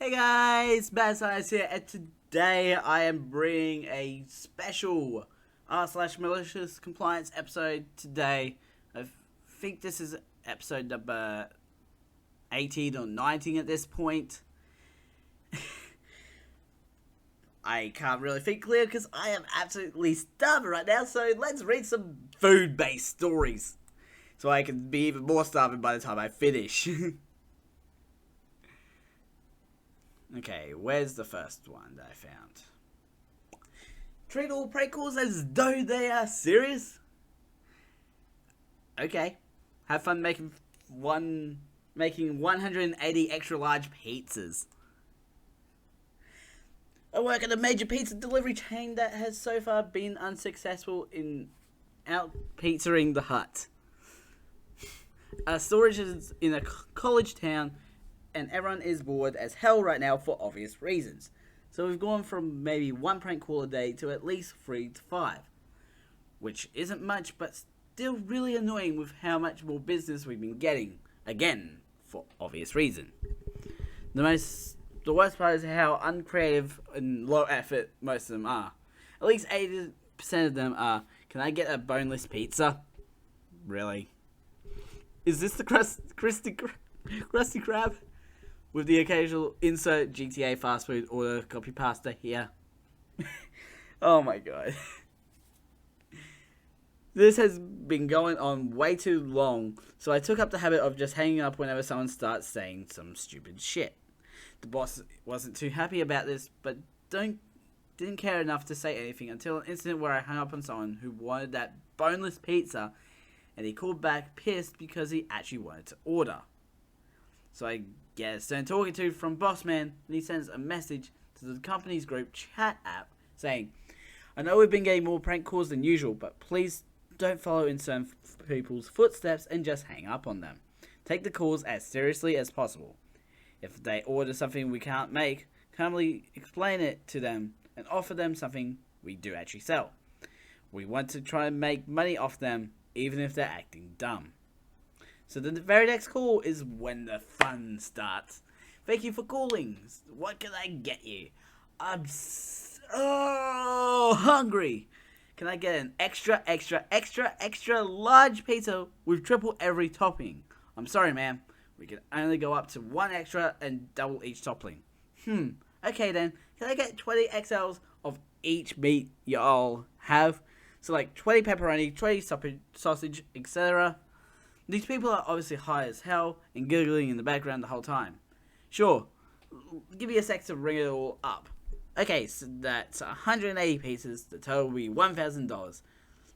Hey guys, MaliciousCompliance here, and today I am bringing a special r/MaliciousCompliance episode today. I think this is episode number 18 or 19 at this point. I can't really think clear because I am absolutely starving right now, so let's read some food-based stories so I can be even more starving by the time I finish. Okay, where's the first one that I found? Treat all prank calls as though they are serious? Okay. Have fun making 180 extra large pizzas. I work at a major pizza delivery chain that has so far been unsuccessful in out-pizzaing the hut. Our storage is in a college town, and everyone is bored as hell right now for obvious reasons. So we've gone from maybe one prank call a day to at least 3 to 5. Which isn't much, but still really annoying with how much more business we've been getting. Again, for obvious reason. The worst part is how uncreative and low effort most of them are. At least 80% of them are, can I get a boneless pizza? Really? Is this the Krusty Krab? With the occasional insert GTA fast food order copy pasta here. Oh my god. This has been going on way too long, so I took up the habit of just hanging up whenever someone starts saying some stupid shit. The boss wasn't too happy about this, but didn't care enough to say anything until an incident where I hung up on someone who wanted that boneless pizza, and he called back pissed because he actually wanted to order. So I get a stern talking to from boss man, and he sends a message to the company's group chat app saying, I know we've been getting more prank calls than usual, but please don't follow in certain people's footsteps and just hang up on them. Take the calls as seriously as possible. If they order something we can't make, calmly explain it to them and offer them something we do actually sell. We want to try and make money off them, even if they're acting dumb. So the very next call is when the fun starts. Thank you for calling. What can I get you? I'm so hungry. Can I get an extra large pizza with triple every topping? I'm sorry, ma'am. We can only go up to one extra and double each topping. Okay then. Can I get 20 XLs of each meat y'all have? So like 20 pepperoni, 20 sausage, etc. These people are obviously high as hell and giggling in the background the whole time. Sure, give me a sec to ring it all up. Okay, so that's 180 pieces. The total will be $1,000.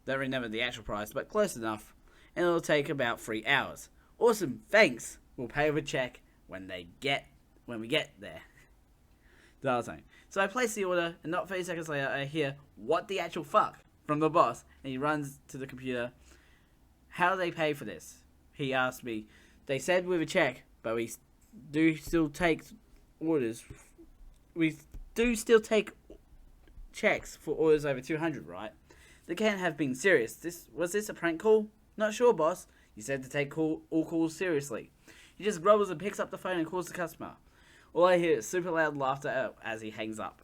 Don't remember the actual price, but close enough. And it'll take about 3 hours. Awesome, thanks. We'll pay with a check when we get there. So I place the order, and not 30 seconds later, I hear, what the actual fuck? From the boss, and he runs to the computer. How do they pay for this? He asked me. They said with a check, but we do still take orders. We do still take checks for orders over 200, right? They can't have been serious. Was this a prank call? Not sure, boss. You said to take all calls seriously. He just grumbles and picks up the phone and calls the customer. All I hear is super loud laughter as he hangs up.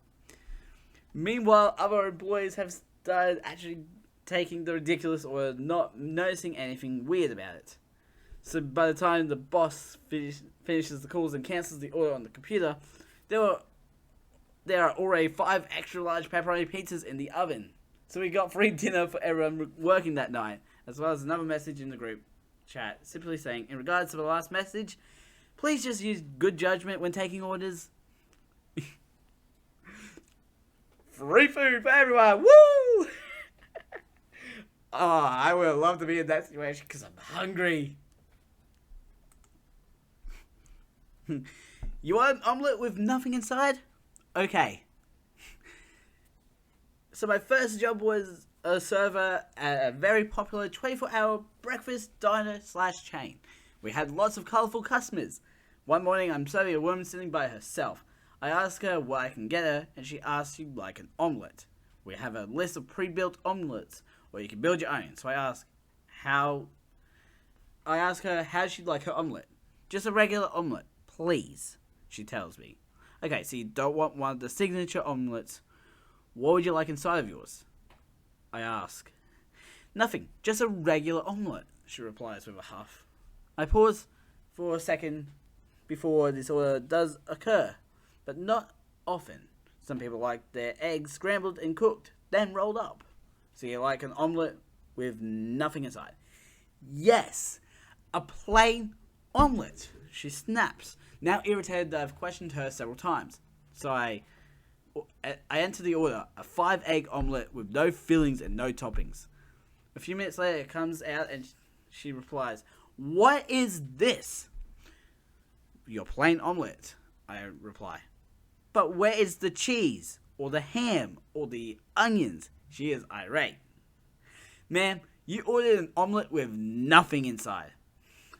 Meanwhile, other employees have started actually taking the ridiculous or not noticing anything weird about it. So by the time the boss finishes the calls and cancels the order on the computer, there are already 5 extra large pepperoni pizzas in the oven. So we got free dinner for everyone working that night, as well as another message in the group chat simply saying, in regards to the last message, please just use good judgment when taking orders. Free food for everyone, woo! Oh, I would love to be in that situation because I'm hungry. You want an omelette with nothing inside? Okay. So my first job was a server at a very popular 24-hour breakfast diner/chain. We had lots of colourful customers. One morning I'm serving a woman sitting by herself. I ask her what I can get her, and she asks you like an omelette. We have a list of pre-built omelettes, or you can build your own. So I ask her how she'd like her omelette. Just a regular omelette, please, she tells me. Okay, so you don't want one of the signature omelets. What would you like inside of yours? I ask. Nothing, just a regular omelette, she replies with a huff. I pause for a second before this order does occur, but not often. Some people like their eggs scrambled and cooked, then rolled up. So you like an omelette with nothing inside? Yes, a plain omelette, she snaps, now irritated that I've questioned her several times. So I enter the order, a 5-egg omelette with no fillings and no toppings. A few minutes later, it comes out and she replies, "What is this?" "Your plain omelette," I reply. "But where is the cheese, or the ham, or the onions?" She is irate. "Ma'am, you ordered an omelette with nothing inside."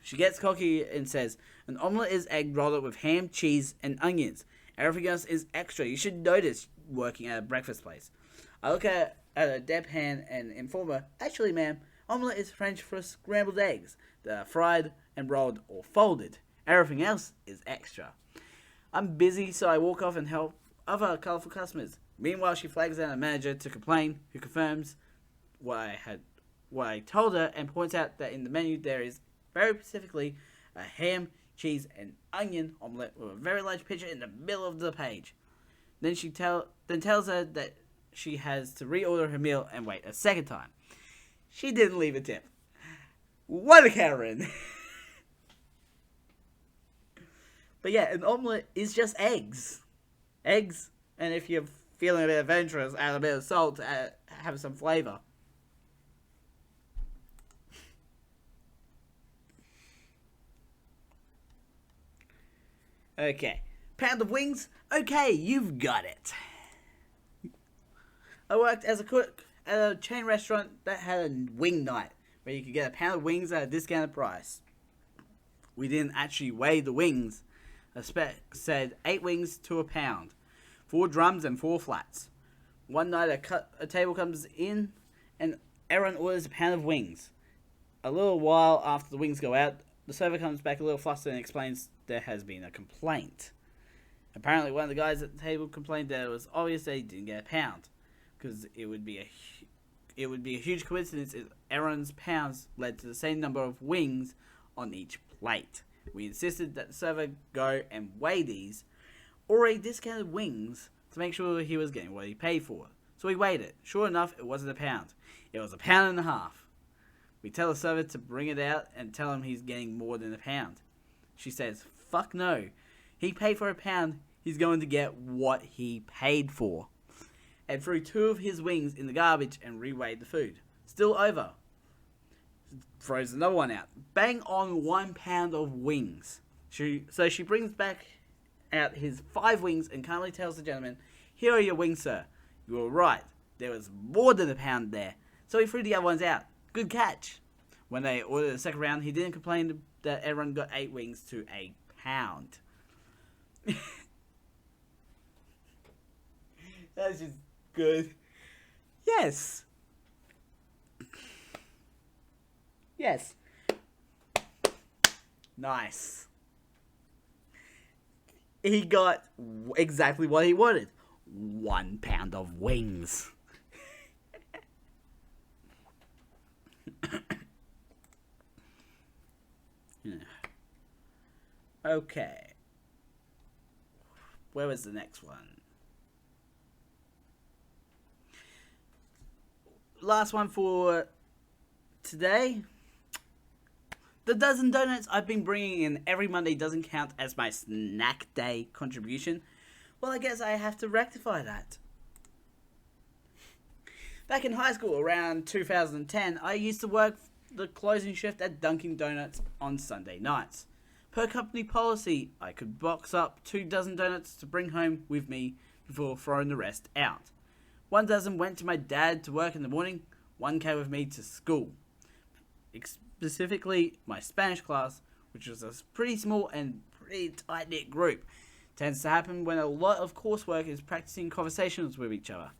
She gets cocky and says, "An omelette is egg rolled with ham, cheese, and onions. Everything else is extra. You should notice working at a breakfast place." I look at a deadpan and inform her, "Actually, ma'am, omelette is French for scrambled eggs that are fried and rolled or folded. Everything else is extra." I'm busy, so I walk off and help other colourful customers. Meanwhile, she flags down a manager to complain, who confirms what I told her and points out that in the menu there is very specifically a ham, cheese, and onion omelette with a very large picture in the middle of the page. Then tells her that she has to reorder her meal and wait a second time. She didn't leave a tip. What a Karen! But yeah, an omelette is just eggs. Eggs, and if you're feeling a bit adventurous, add a bit of salt to have some flavour. Okay. Pound of wings? Okay, you've got it. I worked as a cook at a chain restaurant that had a wing night, where you could get a pound of wings at a discounted price. We didn't actually weigh the wings. A spec said 8 wings to a pound, 4 drums and 4 flats. One night a table comes in and everyone orders a pound of wings. A little while after the wings go out, the server comes back a little flustered and explains there has been a complaint. Apparently one of the guys at the table complained that it was obvious that he didn't get a pound, because it would be a huge coincidence if everyone's pounds led to the same number of wings on each plate. We insisted that the server go and weigh these already discounted wings to make sure he was getting what he paid for. So we weighed it. Sure enough, it wasn't a pound. It was a pound and a half. We tell the server to bring it out and tell him he's getting more than a pound. She says, "Fuck no. He paid for a pound. He's going to get what he paid for." And threw 2 of his wings in the garbage and reweighed the food. Still over. Throws another one out. Bang on 1 pound of wings. So she brings back out his 5 wings and calmly tells the gentleman, "Here are your wings, sir. You were right. There was more than a pound there." So he threw the other ones out. Good catch. When they ordered the second round, he didn't complain that everyone got 8 wings to a pound. That's just good. Yes. Yes. Nice. He got exactly what he wanted. 1 pound of wings. Okay. Where was the next one? Last one for today. The dozen donuts I've been bringing in every Monday doesn't count as my snack day contribution. Well, I guess I have to rectify that. Back in high school, around 2010, I used to work the closing shift at Dunkin' Donuts on Sunday nights. Per company policy, I could box up 2 dozen donuts to bring home with me before throwing the rest out. 1 dozen went to my dad to work in the morning, 1 came with me to school. Specifically, my Spanish class, which was a pretty small and pretty tight-knit group. Tends to happen when a lot of coursework is practicing conversations with each other.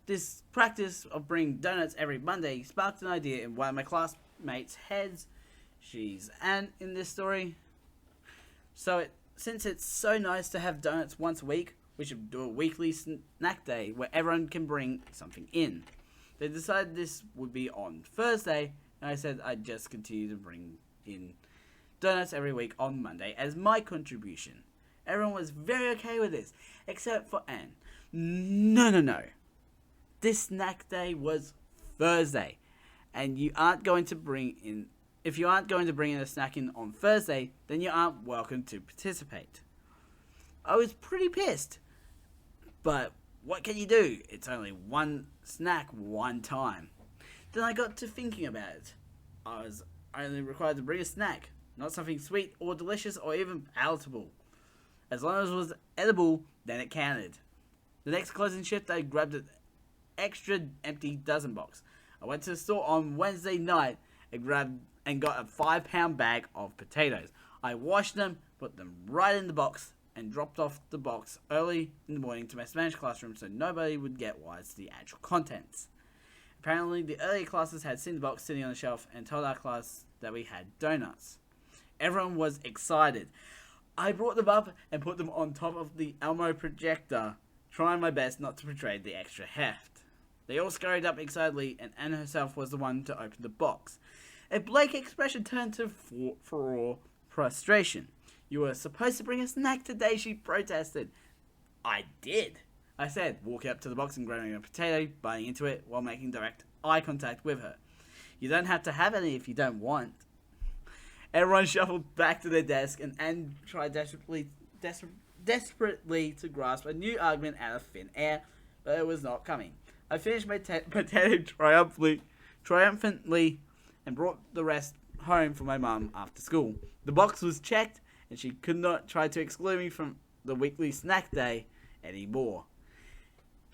This practice of bringing donuts every Monday sparked an idea in one of my classmates' heads. She's Anne in this story. So it since it's so nice to have donuts once a week, we should do a weekly snack day where everyone can bring something in. They decided this would be on Thursday, and I said I'd just continue to bring in donuts every week on Monday as my contribution. Everyone was very okay with this, except for Anne. No. This snack day was Thursday, and you aren't going to bring in... If you aren't going to bring in a snack in on Thursday, then you aren't welcome to participate. I was pretty pissed, but what can you do? It's only one snack one time. Then I got to thinking about it. I was only required to bring a snack, not something sweet or delicious or even palatable. As long as it was edible, then it counted. The next closing shift, I grabbed an extra empty dozen box. I went to the store on Wednesday night and got a 5-pound bag of potatoes. I washed them, put them right in the box, and dropped off the box early in the morning to my Spanish classroom so nobody would get wise to the actual contents. Apparently, the earlier classes had seen the box sitting on the shelf and told our class that we had donuts. Everyone was excited. I brought them up and put them on top of the Elmo projector, trying my best not to betray the extra heft. They all scurried up excitedly, and Anna herself was the one to open the box. A blank expression turned to for frustration. "You were supposed to bring a snack today," she protested. "I did," I said, walking up to the box and grabbing a potato, biting into it while making direct eye contact with her. "You don't have to have any if you don't want." Everyone shuffled back to their desk, and Anne tried desperately to grasp a new argument out of thin air, but it was not coming. I finished my potato triumphantly and brought the rest home for my mum after school. The box was checked, and she could not try to exclude me from the weekly snack day anymore.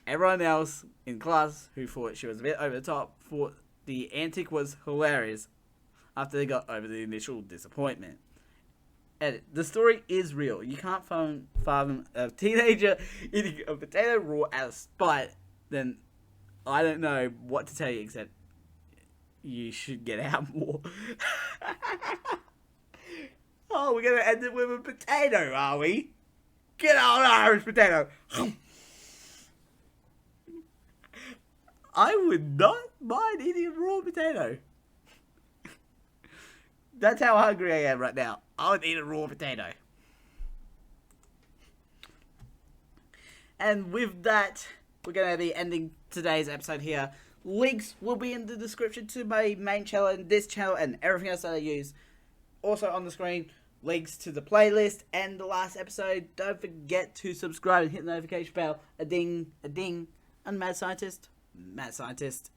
Everyone else in class, who thought she was a bit over the top, thought the antic was hilarious after they got over the initial disappointment. Edit. The story is real. You can't fathom a teenager eating a potato raw out of spite. Then I don't know what to tell you except you should get out more. Oh, we're going to end it with a potato, are we? Get out, Irish potato! I would not mind eating a raw potato. That's how hungry I am right now. I would eat a raw potato. And with that, we're going to be ending today's episode here. Links will be in the description to my main channel and this channel and everything else that I use. Also on the screen, links to the playlist and the last episode. Don't forget to subscribe and hit the notification bell. A ding, a ding. I'm Mad Scientist. Mad Scientist